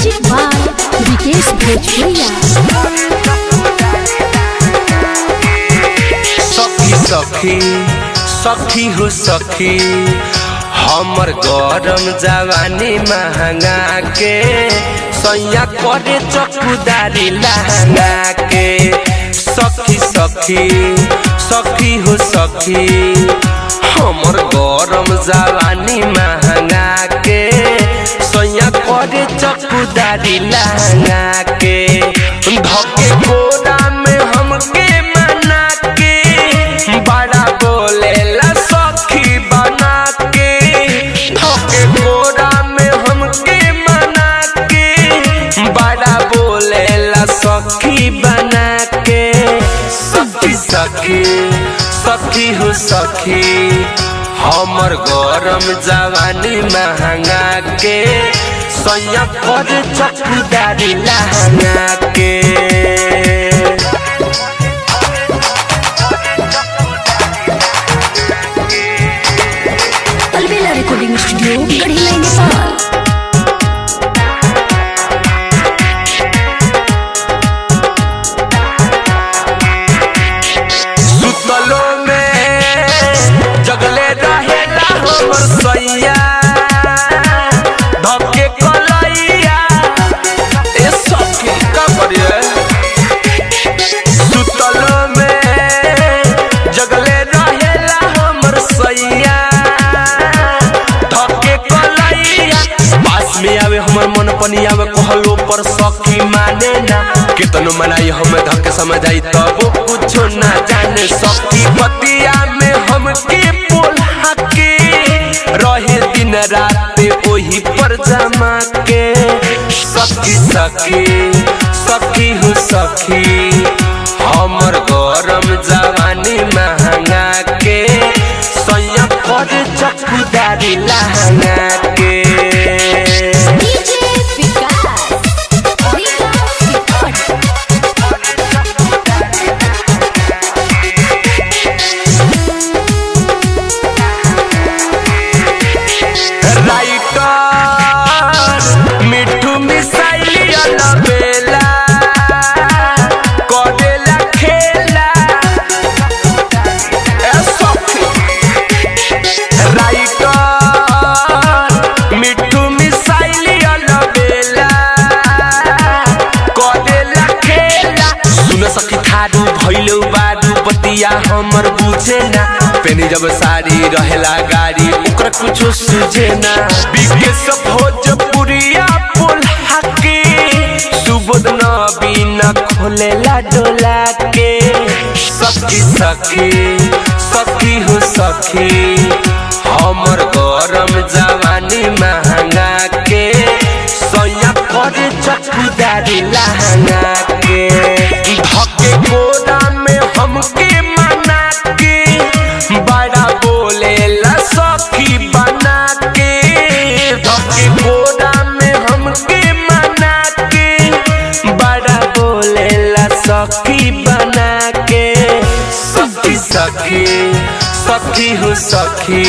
Music by Vikesh भोजपुरिया। सखी सखी सखी हो सखी हमर गरम जवानी महंगा के सैया करे चौकीदारी लहंगा के। सखी सखी सखी हो सखी हमर गरम जवानी महंगा के सैया करे चौकीदारी लहंगा के। धके गोरा में हमके मना के बड़ा बोलेला सखी बना के। धके गोरा में हमके मना के बड़ा बोलेला सखी बना के। सखी सखी सखी हो सखी हमर गरम जवानी महंगा के सैया करे चौकीदारी लहंगा के। अलबेला रिकॉर्डिंग स्टूडियो गढ़ीलाई नेपाल। सुतलो में जगले रहेला हमर सैया धके कलैया ए सखी का करिए। सुतलो में जगले रहेला हमर सैया धके कलैया। पास में आवे हमर मन पनी आवे कहलो पर सखी माने ना कितनो मनाई हम धके समझ आई तब कुछो ना जाने। सखी बतिया में हमके बोला के रहे दिन रात ओही पर जमा के। सखी सखी सखी हो सखी हमर गरम जवानी महंगा के सैया करे चौकीदारी लहंगा के। मिठू मिसाइल अलबेला करेला खेला ए सखी। राइटर मिठू मिसाइल अलबेला करेला खेला। सुन सखी थारू भइलो बारू बतिया हमर बुझे ना पेनी जब सारी रहेला गाड़ी ओकरा कुछो सुझे ना। विकेश भोजपुरिया बोला के सुबोध नबीना खोलेला डोला के। सखी सखी सखी हो सखी हमर गरम जवानी महंगा के सैया करे चौकीदारी लहंगा के। धके गोरा में हमके मना के बड़ा बोलेला सखी बना के। धके गोरा में हमके मना के बड़ा बोलेला सखी बना के। सखी सखी सखी हो सखी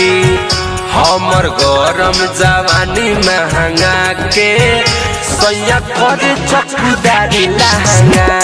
हमर गरम जवानी महंगा के सैया करे चौकीदारी लहंगा